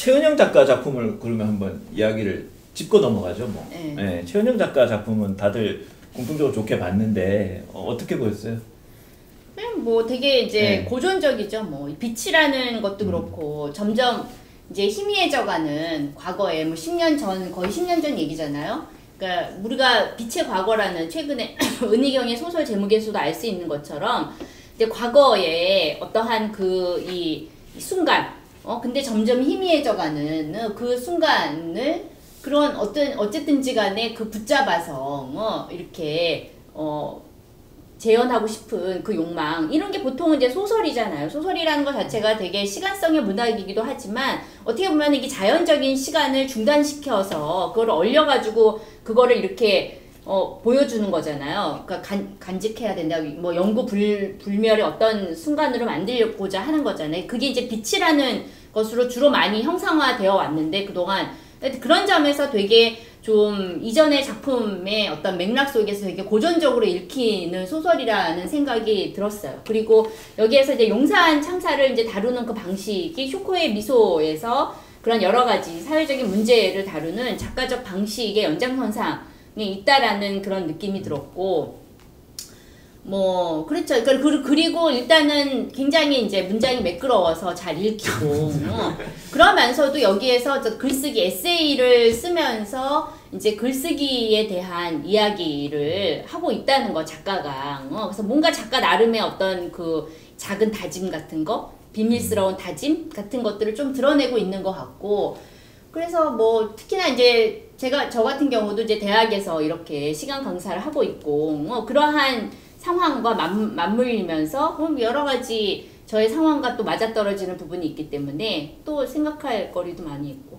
최은영 작가 작품을 그러면 한번 이야기를 짚고 넘어가죠. 뭐. 네. 네, 최은영 작가 작품은 다들 공통적으로 좋게 봤는데 어떻게 보였어요? 그냥 뭐 되게 이제 네. 고전적이죠. 뭐 빛이라는 것도 그렇고 점점 이제 희미해져가는 과거에 뭐 10년 전 거의 10년 전 얘기잖아요. 그러니까 우리가 빛의 과거라는 최근에 은희경의 소설 제목에서도 알 수 있는 것처럼 이제 과거에 어떠한 이 순간 근데 점점 희미해져가는 그 순간을 그런 어쨌든지 간에 그 붙잡아서 이렇게 재현하고 싶은 그 욕망 이런 게 보통은 이제 소설이잖아요. 소설이라는 것 자체가 되게 시간성의 문학이기도 하지만 어떻게 보면 이게 자연적인 시간을 중단시켜서 그걸 얼려가지고 그거를 이렇게 보여주는 거잖아요. 그러니까 간직해야 된다. 뭐 영구 불멸의 어떤 순간으로 만들고자 하는 거잖아요. 그게 이제 빛이라는 것으로 주로 많이 형상화되어 왔는데 그동안 그런 점에서 되게 좀 이전의 작품의 어떤 맥락 속에서 되게 고전적으로 읽히는 소설이라는 생각이 들었어요. 그리고 여기에서 이제 용산 참사를 이제 다루는 그 방식이 쇼코의 미소에서 그런 여러 가지 사회적인 문제를 다루는 작가적 방식의 연장선상에 있다라는 그런 느낌이 들었고, 뭐 그렇죠. 그리고 일단은 굉장히 이제 문장이 매끄러워서 잘 읽히고 그러면서도 여기에서 글쓰기 에세이를 쓰면서 이제 글쓰기에 대한 이야기를 하고 있다는 거 작가가 그래서 뭔가 작가 나름의 어떤 그 작은 다짐 같은 거 비밀스러운 다짐 같은 것들을 좀 드러내고 있는 것 같고 그래서 뭐 특히나 이제 저 같은 경우도 이제 대학에서 이렇게 시간 강사를 하고 있고 그러한 상황과 맞물리면서 여러 가지 저의 상황과 또 맞아떨어지는 부분이 있기 때문에 또 생각할 거리도 많이 있고.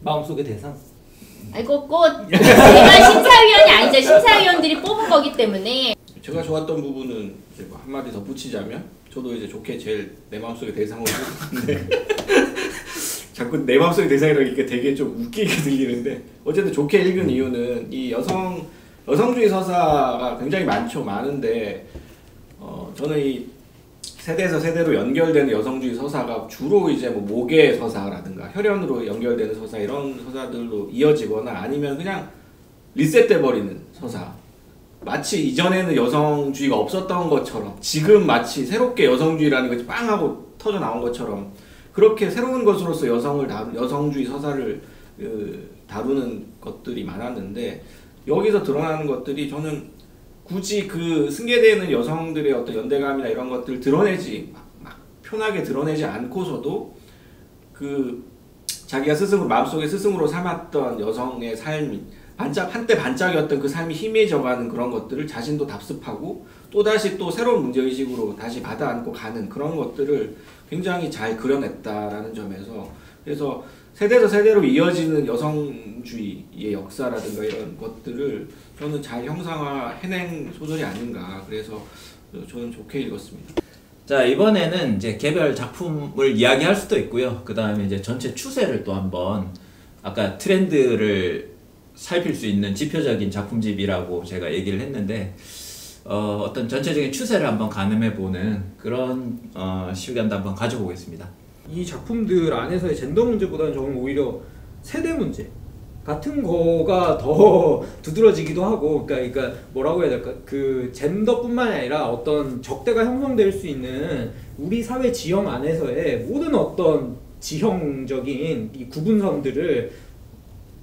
마음속의 대상? 아이고 제가 심사위원이 아니죠. 심사위원들이 뽑은 거기 때문에. 제가 좋았던 부분은 이제 뭐 한마디 덧붙이자면 저도 이제 좋게 제일 내 마음속의 대상으로 뽑았는데 자꾸 내 마음속의 대상이라고 이게 되게 좀 웃기게 들리는데 어쨌든 좋게 읽은 이유는 이 여성주의 서사가 굉장히 많은데 저는 이 세대에서 세대로 연결되는 여성주의 서사가 주로 이제 뭐 모계 서사라든가 혈연으로 연결되는 서사 이런 서사들로 이어지거나 아니면 그냥 리셋돼 버리는 서사. 마치 이전에는 여성주의가 없었던 것처럼 지금 마치 새롭게 여성주의라는 것이 빵 하고 터져 나온 것처럼 그렇게 새로운 것으로서 여성주의 서사를 다루는 것들이 많았는데 여기서 드러나는 것들이 저는 굳이 그 승계되는 여성들의 어떤 연대감이나 이런 것들을 드러내지 막 편하게 드러내지 않고서도 그 자기가 마음속에 스승으로 삼았던 여성의 삶이 한때 반짝이었던 그 삶이 희미해져가는 그런 것들을 자신도 답습하고 또다시 또 새로운 문제의식으로 다시 받아안고 가는 그런 것들을 굉장히 잘 그려냈다라는 점에서 그래서 세대에서 세대로 이어지는 여성주의의 역사라든가 이런 것들을 저는 잘 형상화해낸 소설이 아닌가 그래서 저는 좋게 읽었습니다. 자, 이번에는 이제 개별 작품을 이야기할 수도 있고요. 그 다음에 이제 전체 추세를 또 한번 아까 트렌드를 살필 수 있는 지표적인 작품집이라고 제가 얘기를 했는데 어떤 전체적인 추세를 한번 가늠해보는 그런 시간도 한번 가져보겠습니다. 이 작품들 안에서의 젠더 문제보다는 저는 오히려 세대 문제 같은 거가 더 두드러지기도 하고 그러니까 뭐라고 해야 될까 그 젠더뿐만이 아니라 어떤 적대가 형성될 수 있는 우리 사회 지형 안에서의 모든 어떤 지형적인 이 구분선들을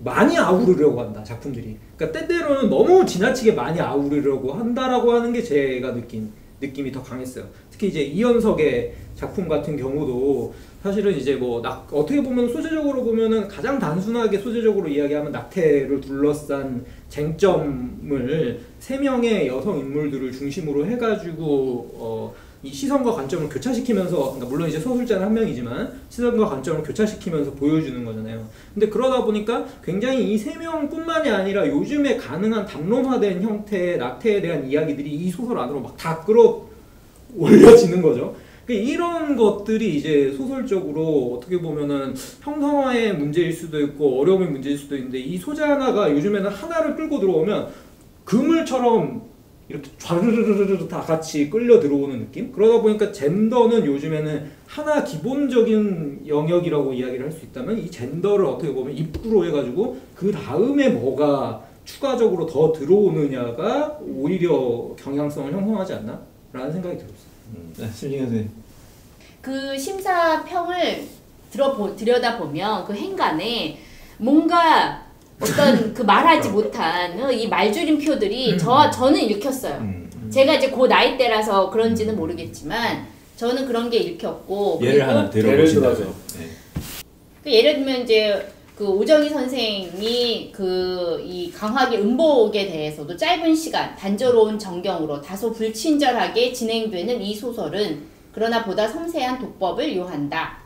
많이 아우르려고 한다 작품들이. 그러니까 때때로는 너무 지나치게 많이 아우르려고 한다라고 하는 게 제가 느낀 느낌이 더 강했어요. 특히 이제 이현석의 작품 같은 경우도 사실은 이제 뭐 어떻게 보면 소재적으로 보면은 가장 단순하게 소재적으로 이야기하면 낙태를 둘러싼 쟁점을 3명의 여성 인물들을 중심으로 해가지고 이 시선과 관점을 교차시키면서 그러니까 물론 이제 소설자는 한 명이지만 시선과 관점을 교차시키면서 보여주는 거잖아요. 근데 그러다 보니까 굉장히 이 3명뿐만이 아니라 요즘에 가능한 담론화된 형태의 낙태에 대한 이야기들이 이 소설 안으로 막 다 끌어올려지는 거죠. 이런 것들이 이제 소설적으로 어떻게 보면은 형상화의 문제일 수도 있고 어려움의 문제일 수도 있는데 이 소재 하나가 요즘에는 하나를 끌고 들어오면 그물처럼 이렇게 좌르르르르 다 같이 끌려 들어오는 느낌? 그러다 보니까 젠더는 요즘에는 하나 기본적인 영역이라고 이야기를 할 수 있다면 이 젠더를 어떻게 보면 입구로 해가지고 그 다음에 뭐가 추가적으로 더 들어오느냐가 오히려 경향성을 형성하지 않나? 라는 생각이 들었어요. 신진경 선생님. 그 심사평을 들여다보면 그 행간에 뭔가 어떤 그 말하지 못한 이 말줄임표들이 저는 읽혔어요. 제가 이제 그 나이대라서 그런지는 모르겠지만 저는 그런 게 읽혔고 예를 하나 들어보시다죠. 네. 그 예를 들면 이제 그 오정희 선생이 그 이 강화기 음복에 대해서도 짧은 시간 단조로운 정경으로 다소 불친절하게 진행되는 이 소설은 그러나 보다 섬세한 독법을 요한다.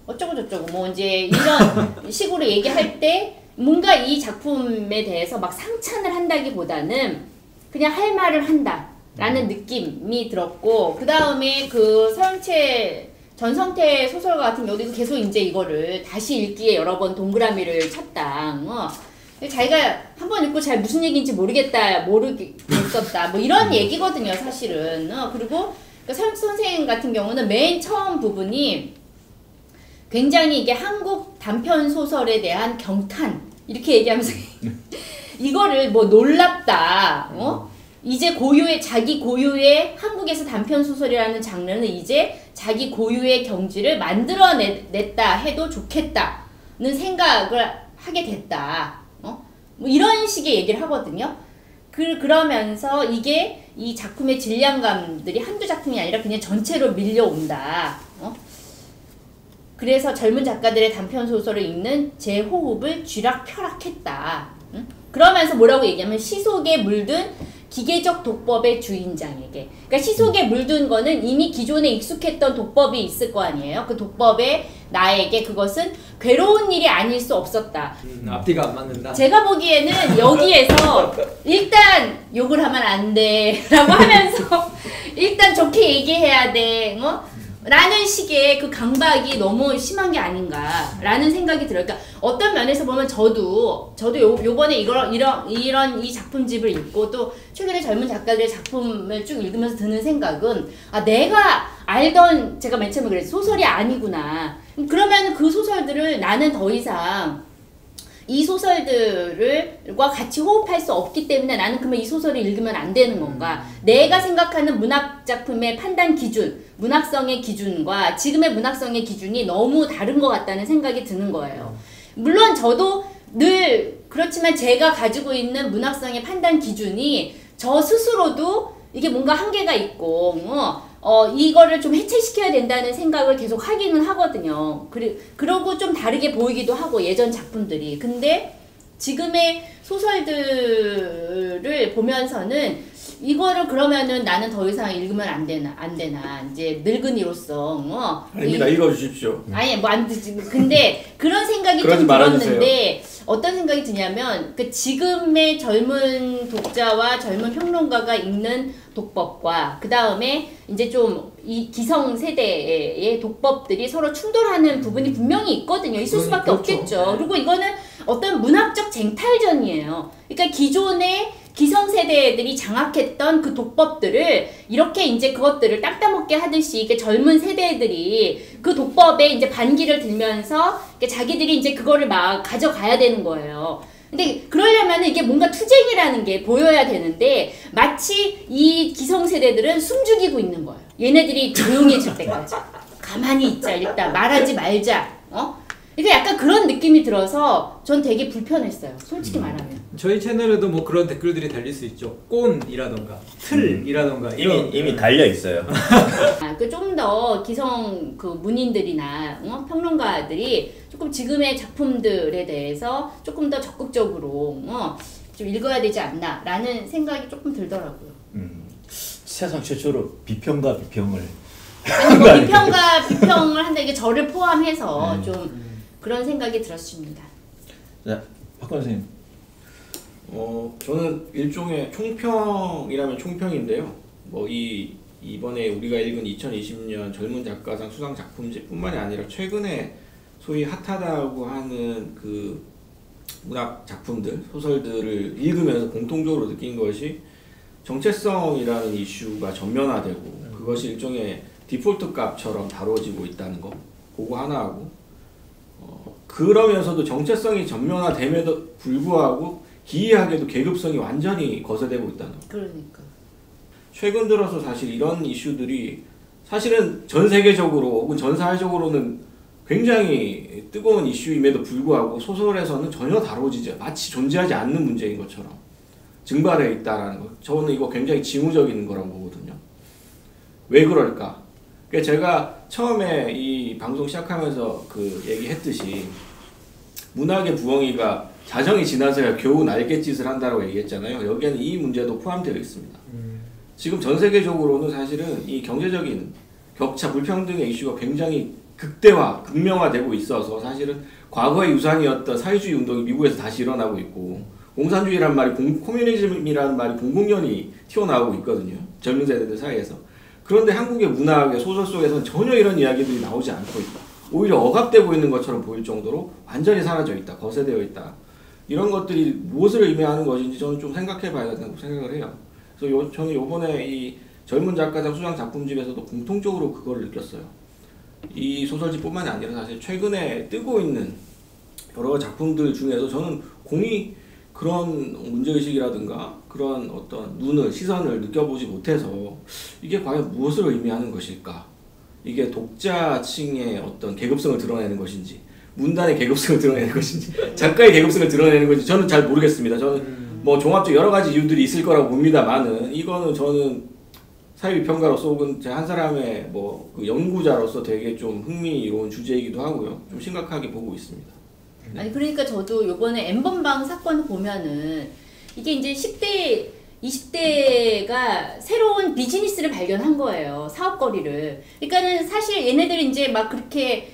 어쩌고 저쩌고 뭐 이제 이런 식으로 얘기할 때 뭔가 이 작품에 대해서 막 상찬을 한다기보다는 그냥 할 말을 한다라는 느낌이 들었고 그 다음에 그 서영채 전성태 소설가 같은 경우도 계속 이제 이거를 다시 읽기에 여러 번 동그라미를 쳤다. 자기가 한 번 읽고 잘 무슨 얘기인지 모르겠었다. 뭐 이런 얘기거든요, 사실은. 그리고 서영채 선생님 같은 경우는 맨 처음 부분이 굉장히 이게 한국 단편 소설에 대한 경탄 이렇게 얘기하면서 이거를 뭐 놀랍다. 이제 고유의 자기 고유의 한국에서 단편 소설이라는 장르는 이제 자기 고유의 경지를 만들어냈다 해도 좋겠다는 생각을 하게 됐다. 뭐 이런 식의 얘기를 하거든요. 그러면서 이게 이 작품의 질량감들이 한두 작품이 아니라 그냥 전체로 밀려온다. 그래서 젊은 작가들의 단편 소설을 읽는 제 호흡을 쥐락펴락했다. 그러면서 뭐라고 얘기하면 시속에 물든 기계적 독법의 주인장에게. 그러니까 시속에 물든 거는 이미 기존에 익숙했던 독법이 있을 거 아니에요. 그 독법에 나에게 그것은 괴로운 일이 아닐 수 없었다. 앞뒤가 안 맞는다. 제가 보기에는 여기에서 일단 욕을 하면 안 돼 라고 하면서 일단 좋게 얘기해야 돼. 라는 식의 그 강박이 너무 심한 게 아닌가 라는 생각이 들어요. 그러니까 어떤 면에서 보면 저도 요번에 이런 이 작품집을 읽고 또 최근에 젊은 작가들의 작품을 쭉 읽으면서 드는 생각은 내가 알던 제가 맨 처음에 그랬어요. 소설이 아니구나. 그러면 그 소설들을 나는 더 이상 이 소설들과 같이 호흡할 수 없기 때문에 나는 그러면 이 소설을 읽으면 안 되는 건가? 내가 생각하는 문학 작품의 판단 기준, 문학성의 기준과 지금의 문학성의 기준이 너무 다른 것 같다는 생각이 드는 거예요. 물론 저도 늘 그렇지만 제가 가지고 있는 문학성의 판단 기준이 저 스스로도 이게 뭔가 한계가 있고 이거를 좀 해체시켜야 된다는 생각을 계속 하기는 하거든요. 그러고 좀 다르게 보이기도 하고 예전 작품들이. 근데 지금의 소설들을 보면서는 이거를 그러면은 나는 더 이상 읽으면 안 되나 이제 늙은이로서 아닙니다. 읽어주십시오. 아니 뭐 안 되지. 근데 그런 생각이 좀 들었는데 어떤 생각이 드냐면 그 지금의 젊은 독자와 젊은 평론가가 읽는 독법과 그 다음에 이제 좀 이 기성 세대의 독법들이 서로 충돌하는 부분이 분명히 있거든요. 있을 수밖에 없겠죠. 그리고 이거는 어떤 문학적 쟁탈전이에요. 그러니까 기존의 기성세대들이 장악했던 그 독법들을 이렇게 이제 그것들을 땅 따먹게 하듯이 이게 젊은 세대들이 그 독법에 이제 반기를 들면서 자기들이 이제 그거를 막 가져가야 되는 거예요. 근데 그러려면 이게 뭔가 투쟁이라는 게 보여야 되는데 마치 이 기성세대들은 숨죽이고 있는 거예요. 얘네들이 조용해질 때까지. 가만히 있자 일단 말하지 말자. 그러니까 약간 그런 느낌이 들어서 전 되게 불편했어요. 솔직히 말하면. 저희 채널에도 뭐 그런 댓글들이 달릴 수 있죠. 꼰이라던가 틀이라던가 이미 달려 있어요. 그 좀 더 기성 그 문인들이나 평론가들이 조금 지금의 작품들에 대해서 조금 더 적극적으로 좀 읽어야 되지 않나라는 생각이 조금 들더라고요. 세상 최초로 비평과 비평을 아니 뭐 비평과 비평을 한다 이게 저를 포함해서 좀 그런 생각이 들었습니다. 자, 박건 선생님. 저는 일종의 총평이라면 총평인데요. 뭐 이번에 우리가 읽은 2020년 젊은 작가상 수상 작품집뿐만이 아니라 최근에 소위 핫하다고 하는 그 문학 작품들, 소설들을 읽으면서 공통적으로 느낀 것이 정체성이라는 이슈가 전면화되고 그것이 일종의 디폴트 값처럼 다뤄지고 있다는 거 그거 하나하고 그러면서도 정체성이 전면화됨에도 불구하고 기이하게도 계급성이 완전히 거세되고 있다는 거. 그러니까. 최근 들어서 사실 이런 이슈들이 사실은 전 세계적으로 혹은 전 사회적으로는 굉장히 뜨거운 이슈임에도 불구하고 소설에서는 전혀 다뤄지지 마치 존재하지 않는 문제인 것처럼 증발해 있다라는 거. 저는 이거 굉장히 징후적인 거라고 보거든요. 왜 그럴까? 그러니까 제가 처음에 이 방송 시작하면서 그 얘기했듯이 문학의 부엉이가 자정이 지나서야 겨우 날갯짓을 한다고 얘기했잖아요. 여기에는 이 문제도 포함되어 있습니다. 지금 전 세계적으로는 사실은 이 경제적인 격차, 불평등의 이슈가 굉장히 극대화, 극명화되고 있어서 사실은 과거의 유산이었던 사회주의 운동이 미국에서 다시 일어나고 있고 공산주의란 말이 코뮤니즘이라는 말이 공공연히 튀어나오고 있거든요. 젊은 세대들 사이에서. 그런데 한국의 문학의 소설 속에서는 전혀 이런 이야기들이 나오지 않고 있다. 오히려 억압되고 있는 것처럼 보일 정도로 완전히 사라져 있다. 거세되어 있다. 이런 것들이 무엇을 의미하는 것인지 저는 좀 생각해 봐야 된다고 생각을 해요. 그래서 저는 요번에 이 젊은 작가상 수상 작품집에서도 공통적으로 그걸 느꼈어요. 이 소설집뿐만이 아니라 사실 최근에 뜨고 있는 여러 작품들 중에서 저는 공히 그런 문제의식이라든가 그런 어떤 시선을 느껴보지 못해서 이게 과연 무엇을 의미하는 것일까? 이게 독자층의 어떤 계급성을 드러내는 것인지 문단의 계급성을 드러내는 것인지 작가의 계급성을 드러내는 것인지 저는 잘 모르겠습니다. 저는 뭐 종합적 여러 가지 이유들이 있을 거라고 봅니다만은 이거는 저는 사회비평가로서 혹은 제 한 사람의 그 연구자로서 되게 좀 흥미로운 주제이기도 하고요. 좀 심각하게 보고 있습니다. 아니 그러니까 저도 요번에 N번방 사건을 보면은 이게 이제 10대 20대가 새로운 비즈니스를 발견한 거예요. 사업거리를. 그러니까는 사실 얘네들이 이제 막 그렇게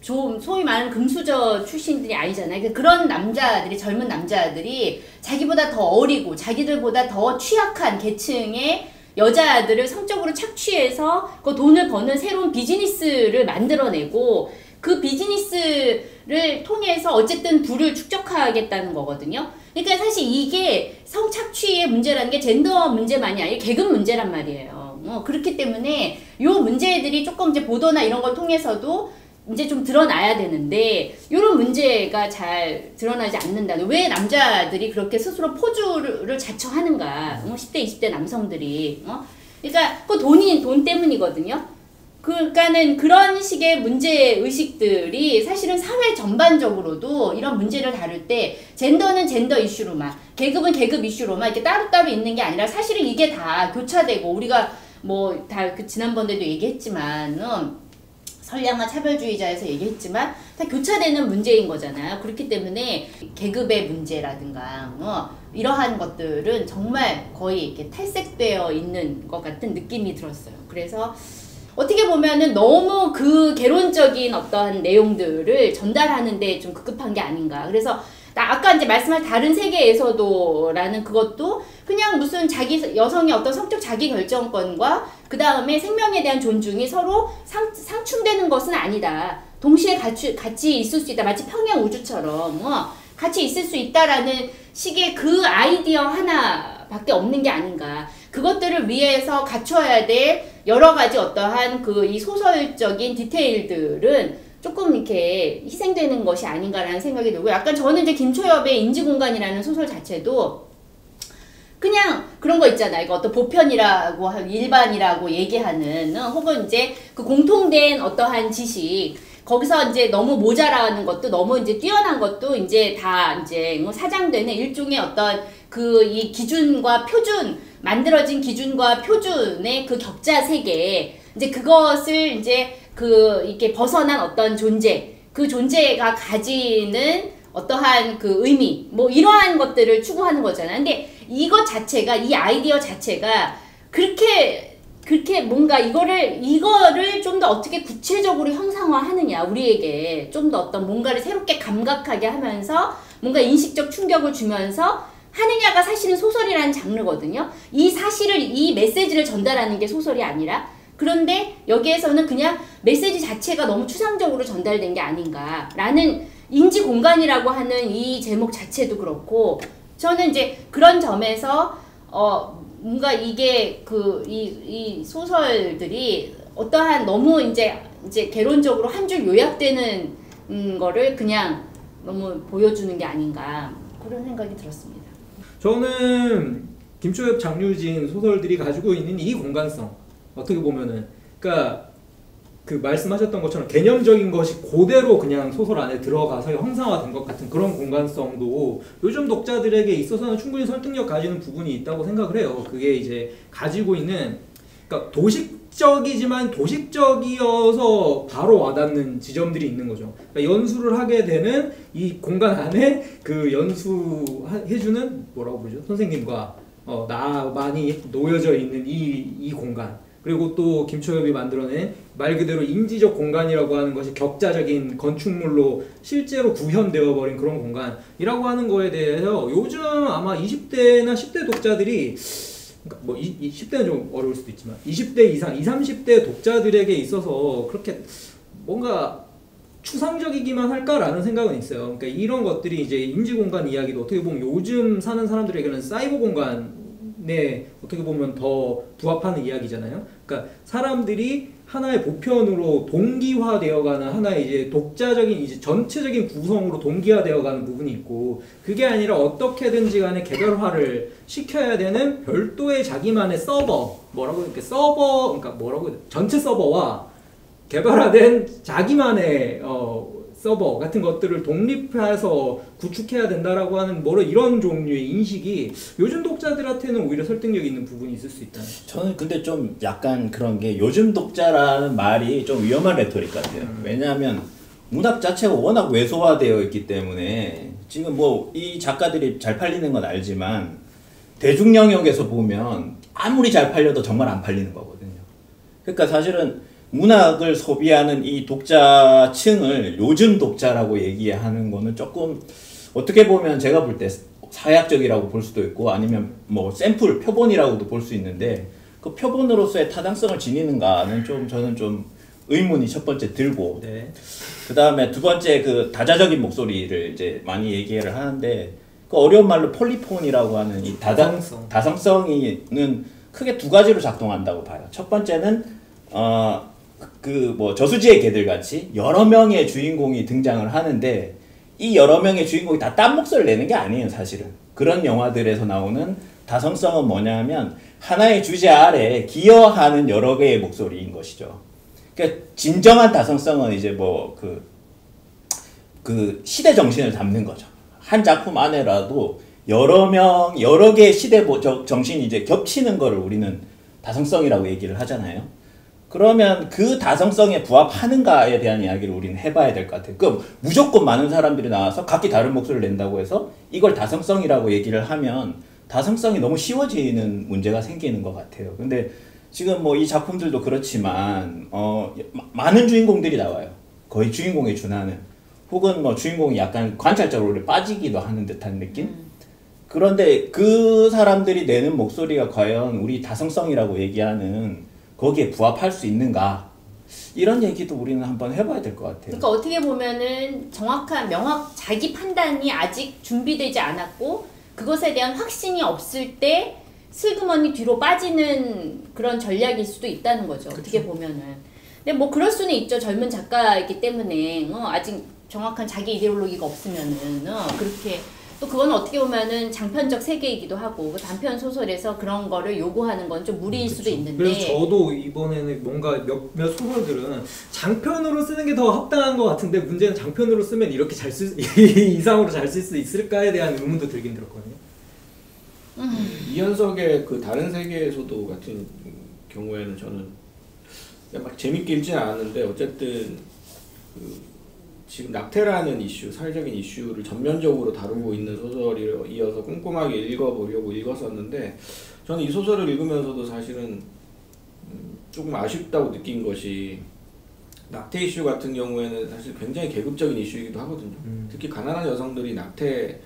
좀 소위 말하는 금수저 출신들이 아니잖아요. 그러니까 그런 남자들이, 젊은 남자들이 자기보다 더 어리고 자기들보다 더 취약한 계층의 여자들을 성적으로 착취해서 그 돈을 버는 새로운 비즈니스를 만들어내고 그 비즈니스를 통해서 어쨌든 부를 축적하겠다는 거거든요. 그러니까 사실 이게 성착취의 문제라는 게 젠더 문제만이 아니라 계급 문제란 말이에요. 그렇기 때문에 요 문제들이 조금 이제 보도나 이런 걸 통해서도 이제 좀 드러나야 되는데 이런 문제가 잘 드러나지 않는다. 왜 남자들이 그렇게 스스로 포주를 자처하는가? 10대, 20대 남성들이. 그러니까 그 돈 때문이거든요. 그러니까는 그런 식의 문제의식들이 사실은 사회 전반적으로도 이런 문제를 다룰 때 젠더는 젠더 이슈로만, 계급은 계급 이슈로만 이렇게 따로따로 있는 게 아니라 사실은 이게 다 교차되고 우리가 뭐 다 지난번에도 얘기했지만 선량한 차별주의자에서 얘기했지만 다 교차되는 문제인 거잖아요. 그렇기 때문에 계급의 문제라든가 이러한 것들은 정말 거의 이렇게 탈색되어 있는 것 같은 느낌이 들었어요. 그래서 어떻게 보면은 너무 그 개론적인 어떤 내용들을 전달하는데 좀 급급한 게 아닌가. 그래서 아까 이제 말씀한 다른 세계에서도라는 그것도 그냥 무슨 여성의 어떤 성적 자기 결정권과 그 다음에 생명에 대한 존중이 서로 상충되는 것은 아니다. 동시에 같이 있을 수 있다. 마치 평행 우주처럼 같이 있을 수 있다라는 식의 그 아이디어 하나밖에 없는 게 아닌가. 그것들을 위해서 갖춰야 될 여러 가지 어떠한 이 소설적인 디테일들은 조금 이렇게 희생되는 것이 아닌가라는 생각이 들고, 약간 저는 이제 김초엽의 인지공간이라는 소설 자체도 그냥 그런 거 있잖아요. 이거 어떤 보편이라고 일반이라고 얘기하는 혹은 이제 그 공통된 어떠한 지식, 거기서 이제 너무 모자라는 것도 너무 이제 뛰어난 것도 이제 다 이제 사장되는 일종의 어떤 이 기준과 표준, 만들어진 기준과 표준의 그 격자 세계, 이제 그것을 이제 이렇게 벗어난 어떤 존재, 그 존재가 가지는 어떠한 의미, 뭐 이러한 것들을 추구하는 거잖아요. 근데 이것 자체가, 이 아이디어 자체가 그렇게 뭔가 이거를 좀 더 어떻게 구체적으로 형상화하느냐, 우리에게 좀 더 어떤 뭔가를 새롭게 감각하게 하면서 뭔가 인식적 충격을 주면서 하느냐가 사실은 소설이라는 장르거든요. 이 사실을, 이 메시지를 전달하는 게 소설이 아니라, 그런데 여기에서는 그냥 메시지 자체가 너무 추상적으로 전달된 게 아닌가라는 인지공간이라고 하는 이 제목 자체도 그렇고, 저는 이제 그런 점에서 뭔가 이게 이 소설들이 어떠한 너무 이제 개론적으로 한 줄 요약되는 거를 그냥 너무 보여주는 게 아닌가 그런 생각이 들었습니다. 저는 김초엽, 장유진 소설들이 가지고 있는 이 공간성 어떻게 보면은 그러니까 그 말씀하셨던 것처럼 개념적인 것이 그대로 그냥 소설 안에 들어가서 형상화된 것 같은 그런 공간성도 요즘 독자들에게 있어서는 충분히 설득력 가지는 부분이 있다고 생각을 해요. 그게 이제 가지고 있는 그러니까 도식적이지만 도식적이어서 바로 와닿는 지점들이 있는 거죠. 그러니까 연수를 하게 되는 이 공간 안에 그 연수해주는 뭐라고 부르죠? 선생님과 나만이 놓여져 있는 이 공간. 그리고 또 김초엽이 만들어낸 말 그대로 인지적 공간이라고 하는 것이 격자적인 건축물로 실제로 구현되어 버린 그런 공간이라고 하는 거에 대해서 요즘 아마 20대나 10대 독자들이 그러니까 뭐 10대는 좀 어려울 수도 있지만 20대 이상, 20, 30대 독자들에게 있어서 그렇게 뭔가 추상적이기만 할까라는 생각은 있어요. 그러니까 이런 것들이 이제 인지공간 이야기도 어떻게 보면 요즘 사는 사람들에게는 사이버 공간에 어떻게 보면 더 부합하는 이야기잖아요. 그러니까 사람들이 하나의 보편으로 동기화되어가는 하나의 이제 독자적인 이제 전체적인 구성으로 동기화되어가는 부분이 있고 그게 아니라 어떻게든지 간에 개별화를 시켜야 되는 별도의 자기만의 서버 전체 서버와 개발화된 자기만의 서버 같은 것들을 독립해서 구축해야 된다라고 하는 이런 종류의 인식이 요즘 독자들한테는 오히려 설득력 있는 부분이 있을 수 있다. 저는 근데 좀 약간 그런 게 요즘 독자라는 말이 좀 위험한 레토릭 같아요. 왜냐하면 문학 자체가 워낙 왜소화되어 있기 때문에 지금 뭐 이 작가들이 잘 팔리는 건 알지만 대중 영역에서 보면 아무리 잘 팔려도 정말 안 팔리는 거거든요. 그러니까 사실은 문학을 소비하는 이 독자층을 요즘 독자라고 얘기하는 거는 조금 어떻게 보면 제가 볼 때 사약적이라고 볼 수도 있고 아니면 뭐 샘플, 표본이라고도 볼 수 있는데 그 표본으로서의 타당성을 지니는가는 저는 좀 의문이 첫 번째 들고 네. 그 다음에 두 번째 그 다자적인 목소리를 이제 많이 얘기를 하는데 그 어려운 말로 폴리폰이라고 하는 이 다성성이는 크게 두 가지로 작동한다고 봐요. 첫 번째는 뭐 저수지의 개들 같이 여러 명의 주인공이 등장을 하는데 이 여러 명의 주인공이 다 딴 목소리를 내는 게 아니에요. 사실은 그런 영화들에서 나오는 다성성은 뭐냐면 하나의 주제 아래 기여하는 여러 개의 목소리인 것이죠. 그러니까 진정한 다성성은 이제 뭐 그 시대 정신을 담는 거죠. 한 작품 안에라도 여러 개의 시대 정신이 이제 겹치는 거를 우리는 다성성이라고 얘기를 하잖아요. 그러면 그 다성성에 부합하는가에 대한 이야기를 우리는 해봐야 될 것 같아요. 그럼 무조건 많은 사람들이 나와서 각기 다른 목소리를 낸다고 해서 이걸 다성성이라고 얘기를 하면 다성성이 너무 쉬워지는 문제가 생기는 것 같아요. 근데 지금 뭐 이 작품들도 그렇지만 많은 주인공들이 나와요. 거의 주인공에 준하는 혹은 뭐 주인공이 약간 관찰적으로 빠지기도 하는 듯한 느낌? 그런데 그 사람들이 내는 목소리가 과연 우리 다성성이라고 얘기하는 거기에 부합할 수 있는가? 이런 얘기도 우리는 한번 해봐야 될 것 같아요. 그러니까 어떻게 보면은 자기 판단이 아직 준비되지 않았고 그것에 대한 확신이 없을 때 슬그머니 뒤로 빠지는 그런 전략일 수도 있다는 거죠. 그쵸. 어떻게 보면은. 근데 뭐 그럴 수는 있죠. 젊은 작가이기 때문에 아직 정확한 자기 이데올로기가 없으면은 그렇게 또 그건 어떻게 보면은 장편적 세계이기도 하고 그 단편 소설에서 그런 거를 요구하는 건 좀 무리일 수도 있는데 그래서 저도 이번에는 뭔가 몇몇 소설들은 장편으로 쓰는 게 더 합당한 것 같은데 문제는 장편으로 쓰면 이렇게 이상으로 잘 쓸 수 있을까에 대한 의문도 들긴 들었거든요. 이현석의 그 다른 세계에서도 같은 경우에는 저는 막 재밌게 읽지는 않았는데 어쨌든 지금 낙태라는 이슈, 사회적인 이슈를 전면적으로 다루고 있는 소설이어서 꼼꼼하게 읽어보려고 읽었었는데 저는 이 소설을 읽으면서도 사실은 조금 아쉽다고 느낀 것이 낙태 이슈 같은 경우에는 사실 굉장히 계급적인 이슈이기도 하거든요. 특히 가난한 여성들이 낙태를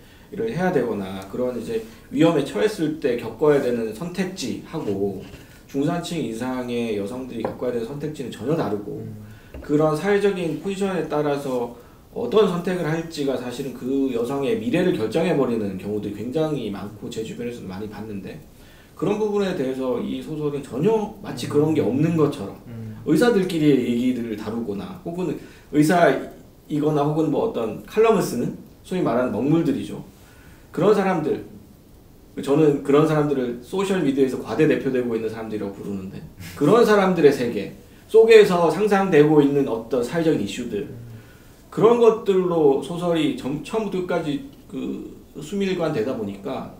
해야 되거나 그런 이제 위험에 처했을 때 겪어야 되는 선택지하고 중산층 이상의 여성들이 겪어야 되는 선택지는 전혀 다르고 그런 사회적인 포지션에 따라서 어떤 선택을 할지가 사실은 그 여성의 미래를 결정해버리는 경우도 굉장히 많고 제 주변에서도 많이 봤는데 그런 부분에 대해서 이 소설은 전혀 마치 그런 게 없는 것처럼 의사들끼리의 얘기들을 다루거나 혹은 의사이거나 혹은 뭐 어떤 칼럼을 쓰는 소위 말하는 먹물들이죠. 그런 사람들, 저는 그런 사람들을 소셜미디어에서 과대 대표되고 있는 사람들이라고 부르는데 그런 사람들의 세계 속에서 상상되고 있는 어떤 사회적인 이슈들, 그런 것들로 소설이 처음부터 끝까지 그 수밀관 되다 보니까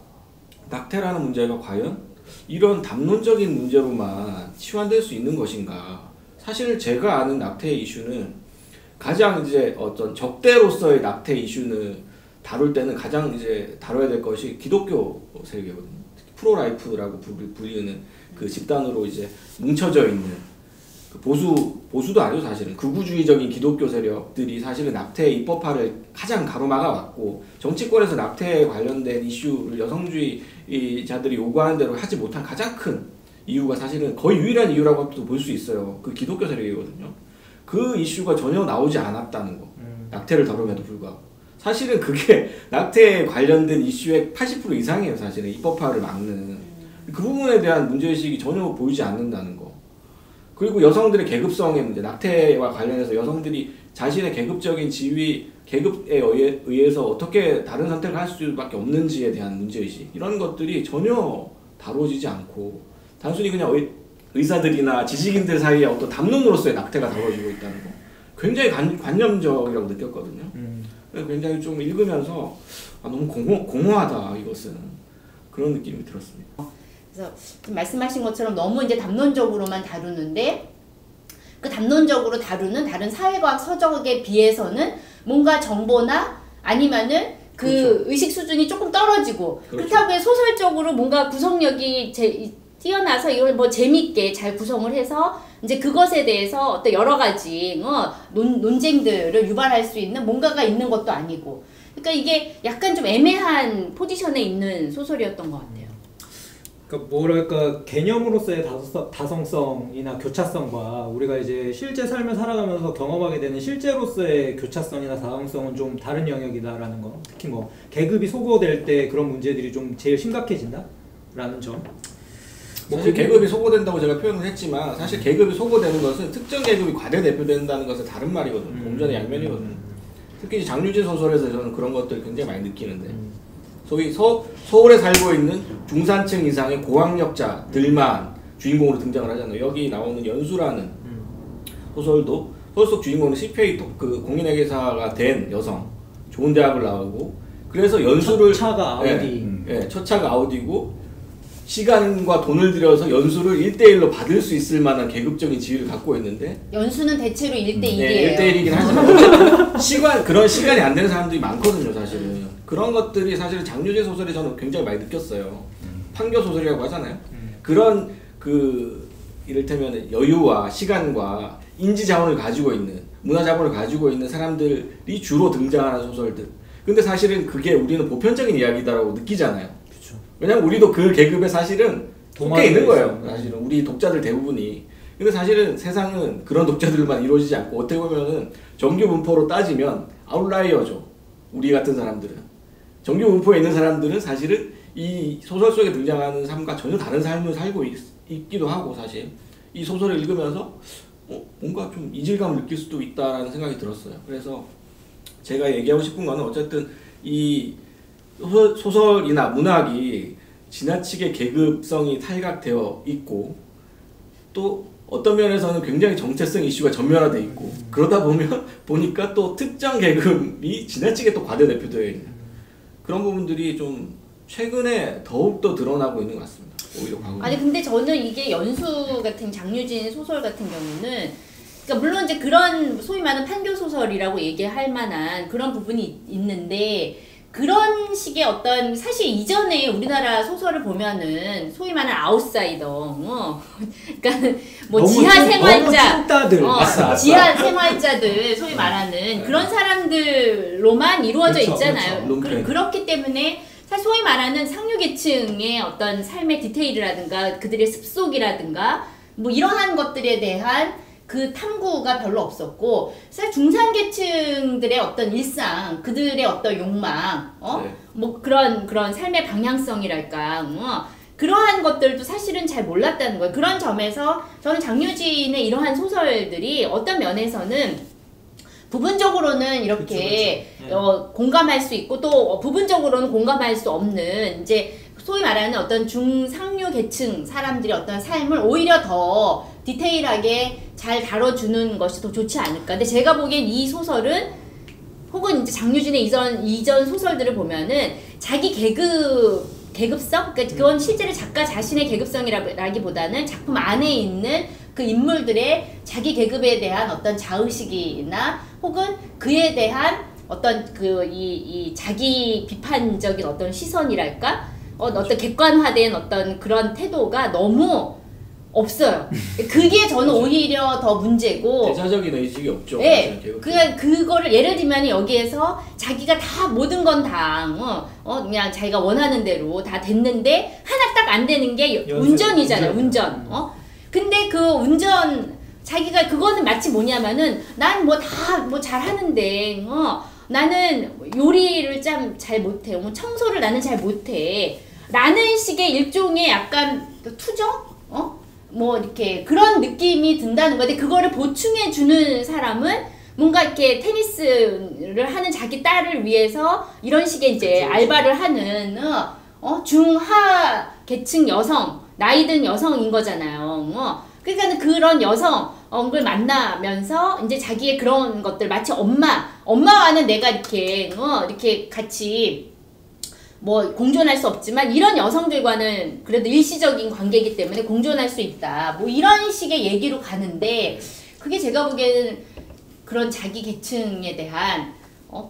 낙태라는 문제가 과연 이런 담론적인 문제로만 치환될 수 있는 것인가. 사실 제가 아는 낙태 이슈는 가장 이제 어떤 적대로서의 낙태 이슈는 다룰 때는 가장 이제 다뤄야 될 것이 기독교 세계거든요. 특히 프로라이프라고 불리는 그 집단으로 이제 뭉쳐져 있는 그 보수도 아니고 사실은 극우주의적인 기독교 세력들이 사실은 낙태 입법화를 가장 가로막아 왔고 정치권에서 낙태에 관련된 이슈를 여성주의자들이 요구하는 대로 하지 못한 가장 큰 이유가 사실은 거의 유일한 이유라고도 볼 수 있어요. 그 기독교 세력이거든요. 그 이슈가 전혀 나오지 않았다는 거. 낙태를 다룸에도 불구하고. 사실은 그게 낙태에 관련된 이슈의 80% 이상이에요. 사실은 입법화를 막는. 그 부분에 대한 문제의식이 전혀 보이지 않는다는 거. 그리고 여성들의 계급성의 문제, 낙태와 관련해서 여성들이 자신의 계급적인 지위, 계급에 의해서 어떻게 다른 선택을 할 수밖에 없는지에 대한 문제의식, 이런 것들이 전혀 다뤄지지 않고 단순히 그냥 의사들이나 지식인들 사이에 어떤 담론으로서의 낙태가 다뤄지고 있다는 거, 굉장히 관념적이라고 느꼈거든요. 굉장히 좀 읽으면서 너무 공허하다 이것은, 그런 느낌이 들었습니다. 그래서 말씀하신 것처럼 너무 이제 담론적으로만 다루는데 그 담론적으로 다루는 다른 사회과학 서적에 비해서는 뭔가 정보나 아니면은 그 그렇죠. 의식 수준이 조금 떨어지고 그렇죠. 그렇다고 해서 소설적으로 뭔가 구성력이 뛰어나서 이걸 뭐 재밌게 잘 구성을 해서 이제 그것에 대해서 어떤 여러 가지 논쟁들을 유발할 수 있는 뭔가가 있는 것도 아니고, 그러니까 이게 약간 좀 애매한 포지션에 있는 소설이었던 것 같아요. 그러니까 뭐랄까 개념으로서의 다성성이나 교차성과 우리가 이제 실제 삶을 살아가면서 경험하게 되는 실제로서의 교차성이나 다성성은 좀 다른 영역이다라는 거. 특히 뭐 계급이 소거될 때 그런 문제들이 좀 제일 심각해진다라는 점. 사실 계급이 소거된다고 제가 표현을 했지만 사실 계급이 소거되는 것은 특정 계급이 과대대표된다는 것은 다른 말이거든요. 몸전의 양면이거든요. 특히 장유진 소설에서 저는 그런 것들을 굉장히 많이 느끼는데 소위 서울에 살고 있는 중산층 이상의 고학력자들만 주인공으로 등장을 하잖아요. 여기 나오는 연수라는 소설도 소설 속 주인공은 CPA 그 공인회계사가 된 여성, 좋은 대학을 나오고 그래서 연수를 첫 차가 아우디. 첫 차가 아우디고 시간과 돈을 들여서 연수를 1대1로 받을 수 있을 만한 계급적인 지위를 갖고 있는데 연수는 대체로 1대1이에요. 네, 1대1이긴 하지만 그런 시간이 안 되는 사람들이 많거든요. 사실은 그런 것들이 사실은 장유진 소설에 저는 굉장히 많이 느꼈어요. 판교 소설이라고 하잖아요. 그런 그 이를테면 여유와 시간과 인지 자원을 가지고 있는, 문화 자본을 가지고 있는 사람들이 주로 등장하는 소설들. 근데 사실은 그게 우리는 보편적인 이야기다라고 느끼잖아요. 왜냐면 우리도 그 계급에 사실은 속해 있는 거예요. 사실은 우리 독자들 대부분이. 근데 사실은 세상은 그런 독자들만 이루어지지 않고 어떻게 보면은 정규 분포로 따지면 아웃라이어죠. 우리 같은 사람들은. 정규 분포에 있는 사람들은 사실은 이 소설 속에 등장하는 삶과 전혀 다른 삶을 살고 있기도 하고, 사실 이 소설을 읽으면서 뭔가 좀 이질감을 느낄 수도 있다라는 생각이 들었어요. 그래서 제가 얘기하고 싶은 거는 어쨌든 이 소설이나 문학이 지나치게 계급성이 탈각되어 있고 또 어떤 면에서는 굉장히 정체성 이슈가 전면화되어 있고 그러다 보니까 또 특정 계급이 지나치게 또 과대대표되어 있는 그런 부분들이 좀 최근에 더욱더 드러나고 있는 것 같습니다. 오히려 과거. 아니 근데 저는 이게 연수 같은 장유진 소설 같은 경우는 그러니까 물론 이제 그런 소위 말하는 판교 소설이라고 얘기할 만한 그런 부분이 있는데 그런 식의 어떤 사실 이전에 우리나라 소설을 보면은 소위 말하는 아웃사이더, 그러니까 뭐 지하 생활자, 지하 생활자들 소위 말하는 그런 사람들로만 이루어져 그렇죠, 있잖아요. 그렇죠. 그렇기 때문에 사실 소위 말하는 상류계층의 어떤 삶의 디테일이라든가 그들의 습속이라든가 뭐 이러한 것들에 대한 그 탐구가 별로 없었고 사실 중산계층들의 어떤 일상, 그들의 어떤 욕망, 뭐 그런 삶의 방향성이랄까, 그러한 것들도 사실은 잘 몰랐다는 거예요. 그런 점에서 저는 장유진의 이러한 소설들이 어떤 면에서는 부분적으로는 이렇게 그쵸. 공감할 수 있고 또 부분적으로는 공감할 수 없는 이제 소위 말하는 어떤 중상류 계층 사람들의 어떤 삶을 오히려 더 디테일하게 잘 다뤄주는 것이 더 좋지 않을까. 근데 제가 보기엔 이 소설은 혹은 이제 장유진의 이전 소설들을 보면은 자기 계급성? 그러니까 그건 실제로 작가 자신의 계급성이라기보다는 작품 안에 있는 그 인물들의 자기 계급에 대한 어떤 자의식이나 혹은 그에 대한 어떤 이 자기 비판적인 어떤 시선이랄까? 어떤 객관화된 어떤 그런 태도가 너무 없어요. 그게 저는 오히려 더 문제고. 대자적인 의식이 없죠. 네. 그거를 예를 들면 여기에서 자기가 다 모든 건 다 그냥 자기가 원하는 대로 다 됐는데 하나 딱 안 되는 게 운전이잖아요. 운전. 근데 그 운전 자기가 그거는 마치 뭐냐면은 난 뭐 다 뭐 잘하는데 나는 요리를 참 잘 못해. 뭐 청소를 나는 잘 못해. 라는 식의 일종의 약간 투정? 뭐 이렇게 그런 느낌이 든다는 건데 그거를 보충해 주는 사람은 뭔가 이렇게 테니스를 하는 자기 딸을 위해서 이런 식의 이제 알바를 하는 중하 계층 여성, 나이든 여성인 거잖아요. 그러니까 그런 여성을 만나면서 이제 자기의 그런 것들 마치 엄마와는 내가 이렇게 같이 뭐 공존할 수 없지만 이런 여성들과는 그래도 일시적인 관계이기 때문에 공존할 수 있다. 뭐 이런 식의 얘기로 가는데 그게 제가 보기에는 그런 자기 계층에 대한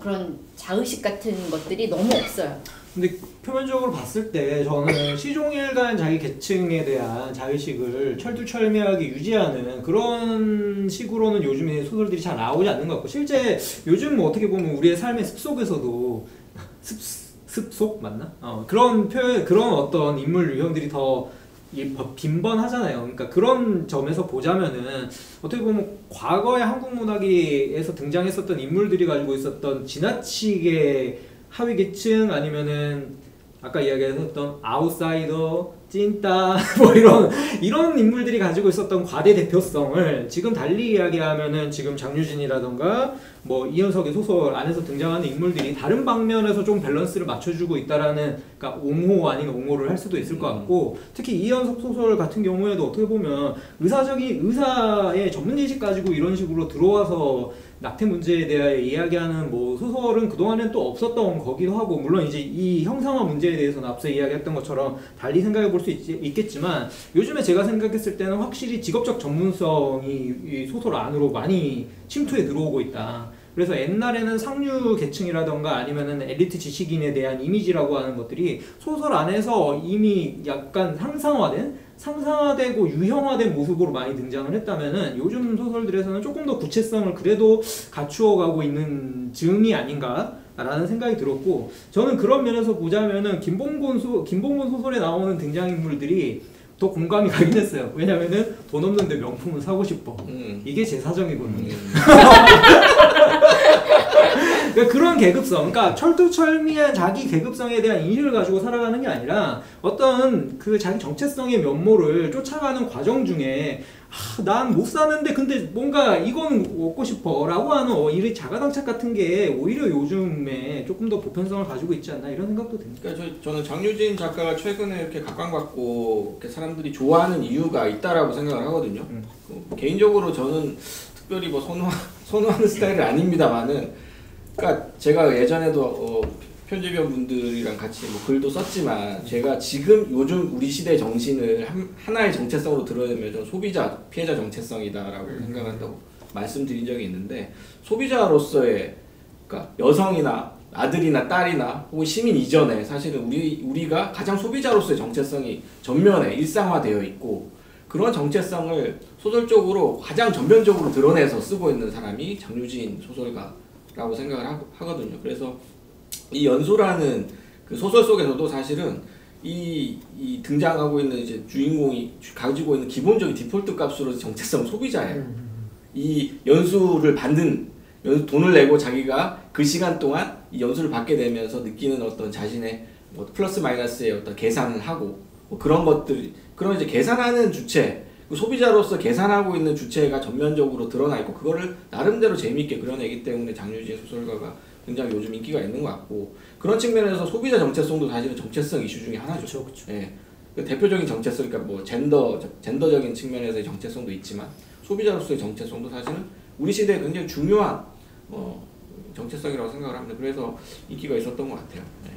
그런 자의식 같은 것들이 너무 없어요. 근데 표면적으로 봤을 때 저는 시종일관 자기 계층에 대한 자의식을 철두철미하게 유지하는 그런 식으로는 요즘에 소설들이 잘 나오지 않는 것 같고 실제 요즘 뭐 어떻게 보면 우리의 삶의 습속에서도 습속 맞나? 그런 표현, 그런 어떤 인물 유형들이 더 빈번하잖아요. 그러니까 그런 점에서 보자면은 어떻게 보면 과거의 한국 문학에서 등장했었던 인물들이 가지고 있었던 지나치게 하위 계층 아니면은 아까 이야기했었던 아웃사이더, 찐따 뭐 이런 인물들이 가지고 있었던 과대 대표성을 지금 달리 이야기하면은 지금 장유진이라던가 뭐 이현석의 소설 안에서 등장하는 인물들이 다른 방면에서 좀 밸런스를 맞춰주고 있다라는 그러니까 옹호 아닌 옹호를 할 수도 있을 것 같고 특히 이현석 소설 같은 경우에도 어떻게 보면 의사의 전문 지식 가지고 이런 식으로 들어와서 낙태 문제에 대해 이야기하는 뭐 소설은 그동안엔 또 없었던 거기도 하고 물론 이제 이 형상화 문제에 대해서는 앞서 이야기했던 것처럼 달리 생각해 볼 수 있겠지만 요즘에 제가 생각했을 때는 확실히 직업적 전문성이 이 소설 안으로 많이 침투해 들어오고 있다. 그래서 옛날에는 상류 계층이라던가 아니면은 엘리트 지식인에 대한 이미지라고 하는 것들이 소설 안에서 이미 약간 상상화되고 유형화된 모습으로 많이 등장을 했다면은 요즘 소설들에서는 조금 더 구체성을 그래도 갖추어가고 있는 즈음이 아닌가라는 생각이 들었고 저는 그런 면에서 보자면은 김봉곤 소설에 나오는 등장인물들이 더 공감이 가긴 했어요. 왜냐면은 돈 없는데 명품은 사고 싶어. 이게 제 사정이거든요. 그러니까 그런 계급성, 그러니까 철두철미한 자기 계급성에 대한 인식을 가지고 살아가는 게 아니라 어떤 그 자기 정체성의 면모를 쫓아가는 과정 중에 난 못 사는데 근데 뭔가 이건 얻고 싶어 라고 하는 이런 자가당착 같은 게 오히려 요즘에 조금 더 보편성을 가지고 있지 않나 이런 생각도 듭니다. 그러니까 저는 장유진 작가가 최근에 이렇게 각광받고 이렇게 사람들이 좋아하는 이유가 있다라고 생각을 하거든요. 개인적으로 저는 특별히 뭐 선호하는 스타일은 아닙니다만은 그러니까 제가 예전에도 편집위원분들이랑 같이 뭐 글도 썼지만 제가 지금 요즘 우리 시대의 정신을 하나의 정체성으로 드러내면 저는 소비자, 피해자 정체성이다라고 생각한다고 말씀드린 적이 있는데 소비자로서의 그러니까 여성이나 아들이나 딸이나 혹은 시민 이전에 사실은 우리가 가장 소비자로서의 정체성이 전면에 일상화되어 있고 그런 정체성을 소설적으로 가장 전면적으로 드러내서 쓰고 있는 사람이 장유진 소설가라고 생각을 하거든요. 그래서 이 연소라는 그 소설 속에서도 사실은 이 등장하고 있는 이제 주인공이 가지고 있는 기본적인 디폴트 값으로 정체성 소비자예요. 이 연수를 받는 돈을 내고 자기가 그 시간 동안 이 연수를 받게 되면서 느끼는 어떤 자신의 뭐 플러스 마이너스의 어떤 계산을 하고 뭐 그런 것들 그런 이제 계산하는 주체 소비자로서 계산하고 있는 주체가 전면적으로 드러나 있고 그거를 나름대로 재미있게 그려내기 때문에 장유진 소설가가 굉장히 요즘 인기가 있는 것 같고 그런 측면에서 소비자 정체성도 사실은 정체성 이슈 중에 하나죠. 그렇죠. 예. 그 대표적인 정체성, 그러니까 뭐 젠더적인 측면에서의 정체성도 있지만 소비자로서의 정체성도 사실은 우리 시대에 굉장히 중요한 정체성이라고 생각을 합니다. 그래서 인기가 있었던 것 같아요. 네.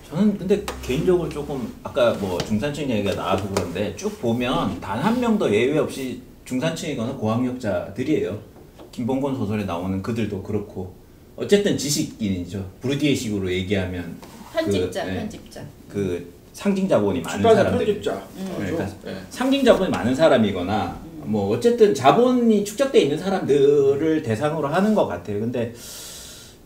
저는 근데 개인적으로 조금 아까 뭐 중산층 얘기가 나와서 그런데 쭉 보면 단 한 명도 예외 없이 중산층이거나 고학력자들이에요. 김봉곤 소설에 나오는 그들도 그렇고 어쨌든 지식인이죠. 부르디에식으로 얘기하면 편집자, 네, 편집자. 그 상징 자본이 많은 출판사 사람들. 편집자. 그러니까 네. 상징 자본이 많은 사람이거나 뭐 어쨌든 자본이 축적돼 있는 사람들을 대상으로 하는 것 같아요. 근데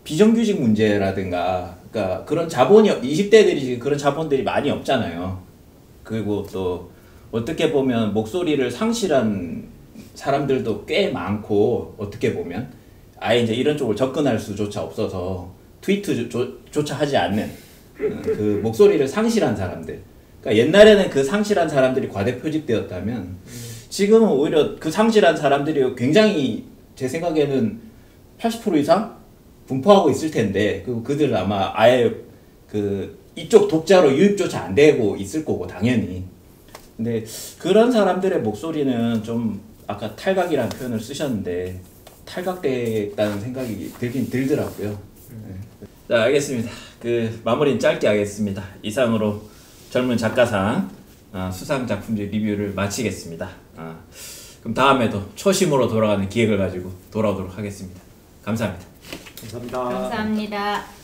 비정규직 문제라든가 그러니까 그런 자본이 20대들이 지금 그런 자본들이 많이 없잖아요. 그리고 또 어떻게 보면 목소리를 상실한 사람들도 꽤 많고 어떻게 보면 아예 이제 이런 쪽으로 접근할 수조차 없어서 트위트조차 하지 않는 그 목소리를 상실한 사람들. 그러니까 옛날에는 그 상실한 사람들이 과대 표집되었다면 지금은 오히려 그 상실한 사람들이 굉장히 제 생각에는 80% 이상 분포하고 있을 텐데 그들은 아마 아예 그 이쪽 독자로 유입조차 안 되고 있을 거고 당연히. 근데 그런 사람들의 목소리는 좀 아까 탈각이라는 표현을 쓰셨는데 탈각됐다는 생각이 들긴 들더라고요. 네. 자, 알겠습니다. 그 마무리는 짧게 하겠습니다. 이상으로 젊은 작가상 수상 작품집 리뷰를 마치겠습니다. 그럼 다음에도 초심으로 돌아가는 기획을 가지고 돌아오도록 하겠습니다. 감사합니다. 감사합니다. 감사합니다.